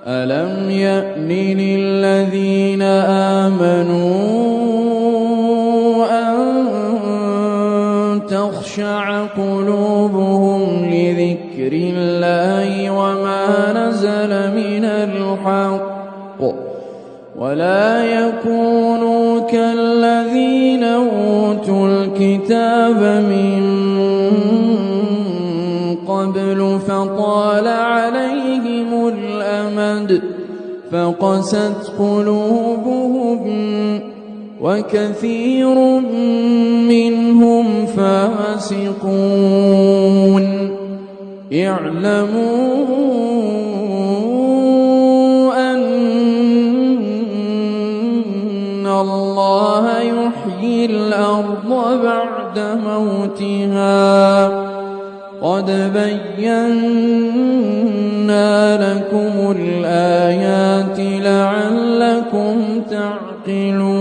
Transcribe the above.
ألم يأن للذين آمنوا أن تخشع قلوبهم لذكر الله وما نزل من الحق ولا يكونوا كالذين أوتوا الكتاب من قبل فطال عليهم الأمد فقست قلوبهم وكثير منهم فاسقون اعلموا أن الله يحيي الأرض بعد موتها قد بينا لكم الآيات لعلكم تعقلون